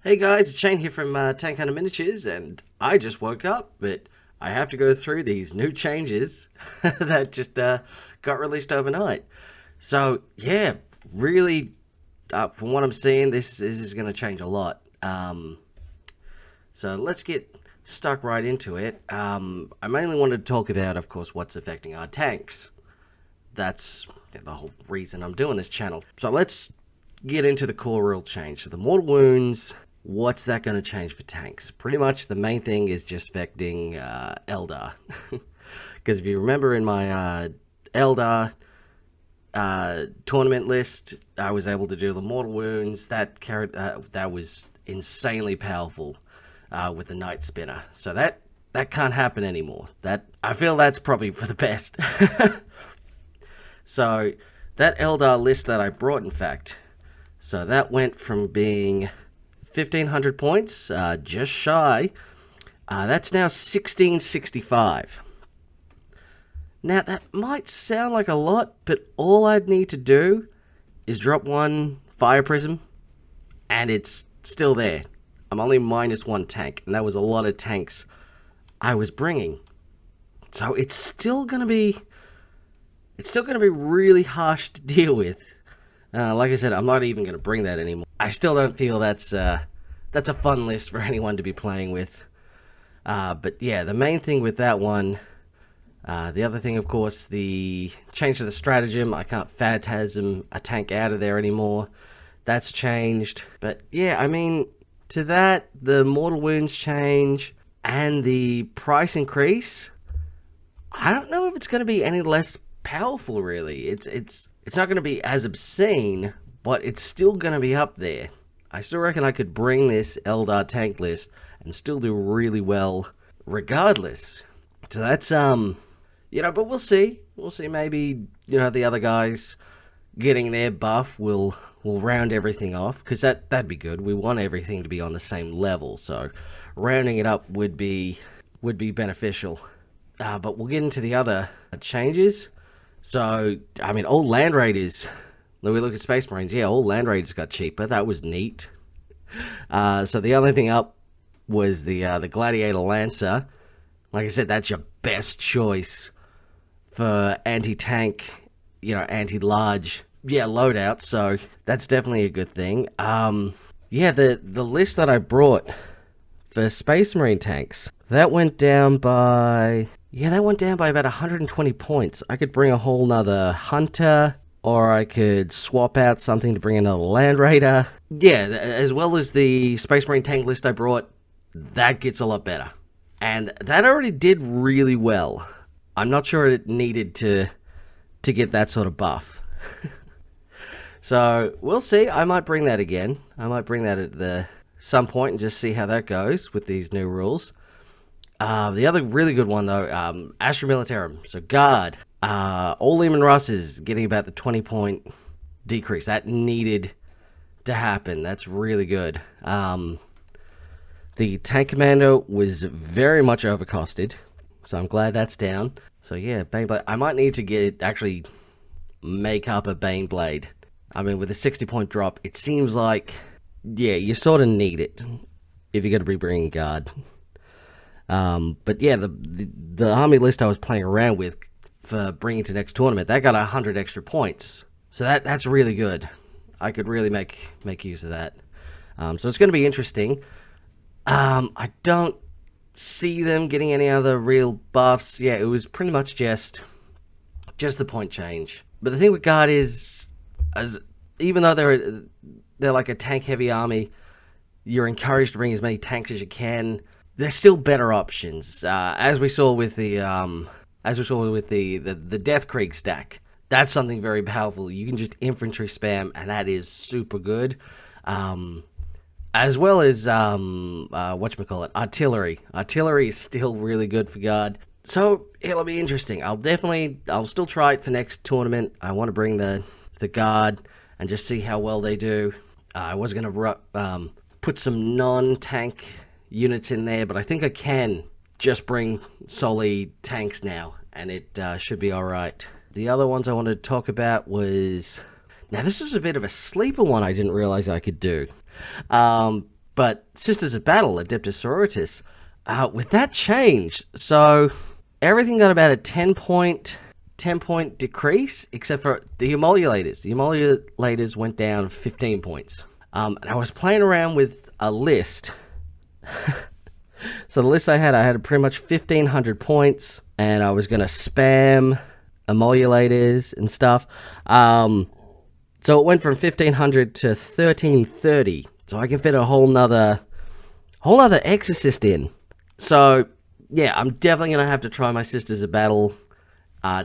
Hey guys, it's Shane here from Tank Hunter Miniatures, and I just woke up, but I have to go through these new changes that just got released overnight. So yeah, really, from what I'm seeing, this is going to change a lot. So let's get stuck right into it. I mainly wanted to talk about, of course, what's affecting our tanks. That's the whole reason I'm doing this channel. So let's get into the core rule change. So the mortal wounds, what's that going to change for tanks? Pretty much the main thing is just affecting Eldar. Because if you remember in my Eldar tournament list, I was able to do the mortal wounds. That was insanely powerful with the Night Spinner. So that can't happen anymore. That I feel that's probably for the best. So that Eldar list that I brought, in fact, so that went from being 1,500 points, just shy. That's now 1,665. Now, that might sound like a lot, but all I'd need to do is drop one Fire Prism, and it's still there. I'm only minus one tank, and that was a lot of tanks I was bringing. So it's still going to be really harsh to deal with. Like I said, I'm not even going to bring that anymore. I still don't feel that's a fun list for anyone to be playing with. But yeah, the main thing with that one, the other thing, of course, the change to the stratagem. I can't phantasm a tank out of there anymore. That's changed. But yeah, I mean, to that, the mortal wounds change and the price increase, I don't know if it's going to be any less powerful, really. It's not going to be as obscene, but it's still going to be up there. I still reckon I could bring this Eldar tank list and still do really well regardless. So that's, but we'll see. We'll see. Maybe, the other guys getting their buff will round everything off, because that'd be good. We want everything to be on the same level, so rounding it up would be beneficial. But we'll get into the other changes. So, I mean, all Land Raiders, when we look at Space Marines, yeah, all Land Raiders got cheaper. That was neat. So the only thing up was the Gladiator Lancer. Like I said, that's your best choice for anti-tank, anti-large, loadout. So that's definitely a good thing. The list that I brought for Space Marine tanks, that went down by about 120 points. I could bring a whole nother Hunter, or I could swap out something to bring another Land Raider. Yeah, as well as the Space Marine tank list I brought, that gets a lot better. And that already did really well. I'm not sure it needed to get that sort of buff. So, we'll see. I might bring that again. I might bring that at some point and just see how that goes with these new rules. The other really good one, though, Astra Militarum. So, Guard. All Lehman Russ is getting about the 20-point decrease. That needed to happen. That's really good. The Tank Commando was very much overcosted, so I'm glad that's down. So, yeah, Baneblade. I might need to actually make up a Baneblade. I mean, with a 60-point drop, it seems like, yeah, you sort of need it if you're going to be bringing Guard. But yeah, the army list I was playing around with for bringing to next tournament, that got 100 extra points. So that's really good. I could really make use of that. So it's going to be interesting. I don't see them getting any other real buffs. Yeah, it was pretty much just the point change. But the thing with Guard is, even though they're like a tank-heavy army, you're encouraged to bring as many tanks as you can. There's still better options, as we saw with the Death Krieg stack. That's something very powerful. You can just infantry spam, and that is super good. As well as artillery. Artillery is still really good for Guard. So it'll be interesting. I'll still try it for next tournament. I want to bring the Guard and just see how well they do. I was gonna put some non-tank units in there, but I think I can just bring solely tanks now, and it should be alright. The other ones I wanted to talk about was... Now, this was a bit of a sleeper one I didn't realize I could do. But Sisters of Battle, Adeptus Sororitas, with that change, so everything got about a 10-point decrease, except for the emulators. The emulators went down 15 points. And I was playing around with a list. So the list I had pretty much 1,500 points, and I was going to spam emulators and stuff. So it went from 1,500 to 1,330. So I can fit a whole nother Exorcist in. So, yeah, I'm definitely going to have to try my Sisters of Battle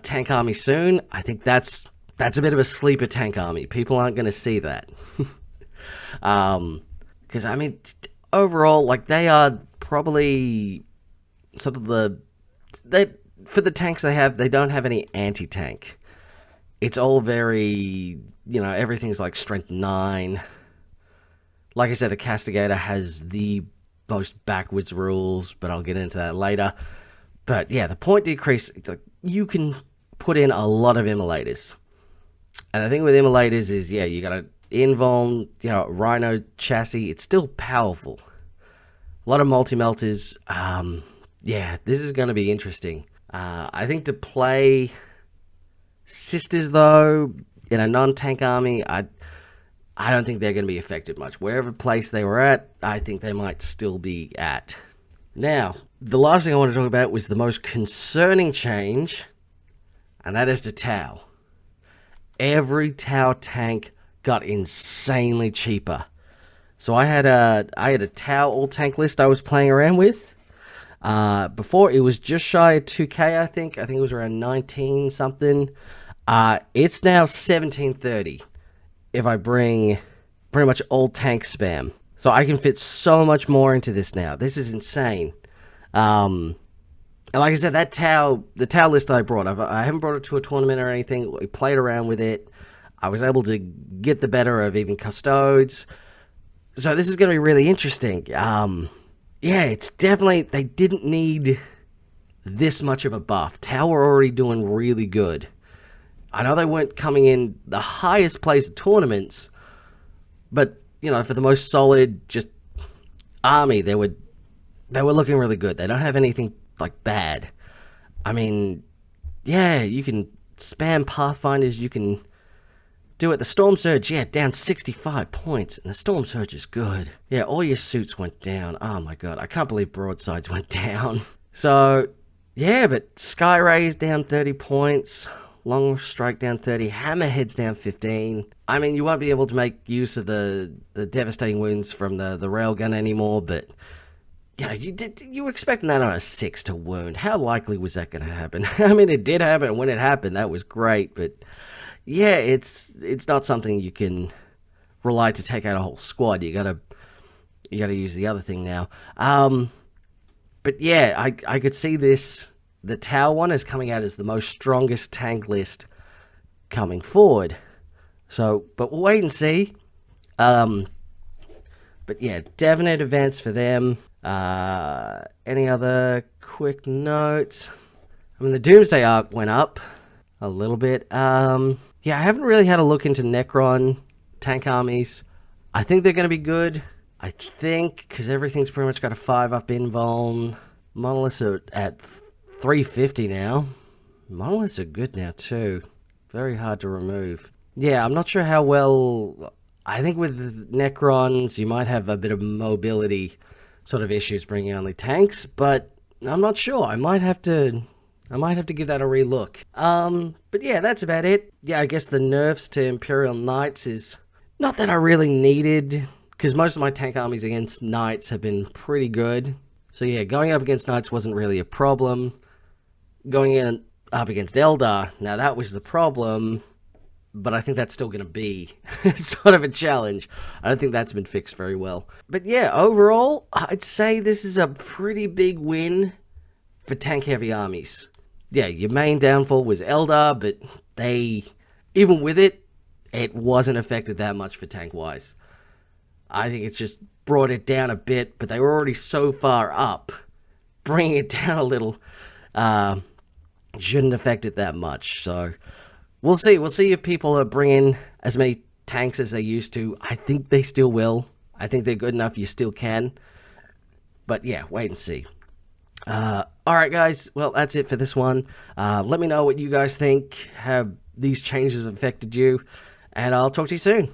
tank army soon. I think that's a bit of a sleeper tank army. People aren't going to see that. Because, I mean, overall, like, they are probably sort of for the tanks they have, they don't have any anti-tank. It's all very, everything's like strength 9. Like I said, the Castigator has the most backwards rules, but I'll get into that later. But yeah, the point decrease, you can put in a lot of immolators. And the thing with immolators is, yeah, you got an invuln, Rhino chassis. It's still powerful. A lot of multi-melters. Yeah, this is going to be interesting. I think to play Sisters, though, in a non-tank army, I don't think they're going to be affected much. Wherever place they were at, I think they might still be at. Now, the last thing I want to talk about was the most concerning change, and that is the Tau. Every Tau tank got insanely cheaper. So I had a Tau all-tank list I was playing around with. Before, it was just shy of 2K, I think. I think it was around 19-something. It's now 1730. If I bring pretty much all tank spam. So I can fit so much more into this now. This is insane. And like I said, the Tau list I brought, I haven't brought it to a tournament or anything. We played around with it. I was able to get the better of even Custodes. So this is going to be really interesting. Yeah, it's definitely, they didn't need this much of a buff. Tau were already doing really good. I know they weren't coming in the highest place tournaments, but, for the most solid, just army, they were looking really good. They don't have anything, bad. I mean, yeah, you can spam Pathfinders, you can do it. The Storm Surge, yeah, down 65 points, and the Storm Surge is good. Yeah, all your suits went down. Oh my god, I can't believe Broadsides went down. So, yeah, but Sky Rays down 30 points. Long Strike down 30, Hammerhead's down 15. I mean, you won't be able to make use of the devastating wounds from the railgun anymore, but you were expecting that on a 6 to wound. How likely was that going to happen? I mean, it did happen, and when it happened, that was great, but yeah, it's not something you can rely to take out a whole squad. You gotta use the other thing now. But yeah, I could see this. The Tau one is coming out as the most strongest tank list coming forward. So, but we'll wait and see. But yeah, definite advance for them. Any other quick notes? I mean, the Doomsday arc went up a little bit. Yeah, I haven't really had a look into Necron tank armies. I think they're going to be good. I think, because everything's pretty much got a 5-up invuln. Monoliths are at 350 now. Monoliths are good now too. Very hard to remove. Yeah, I'm not sure how well. I think with Necrons, you might have a bit of mobility sort of issues bringing only tanks, but I'm not sure. I might have to give that a relook. But yeah, that's about it. Yeah, I guess the nerfs to Imperial Knights is not that I really needed, because most of my tank armies against Knights have been pretty good. So yeah, going up against Knights wasn't really a problem. Going up against Eldar, now that was the problem, but I think that's still going to be sort of a challenge. I don't think that's been fixed very well. But yeah, overall, I'd say this is a pretty big win for tank-heavy armies. Yeah, your main downfall was Eldar, but even with it, it wasn't affected that much for tank-wise. I think it's just brought it down a bit, but they were already so far up. Bringing it down a little shouldn't affect it that much. So we'll see. We'll see if people are bringing as many tanks as they used to. I think they still will. I think they're good enough you still can. But yeah, wait and see. Alright guys, well that's it for this one. Let me know what you guys think. Have these changes affected you? And I'll talk to you soon.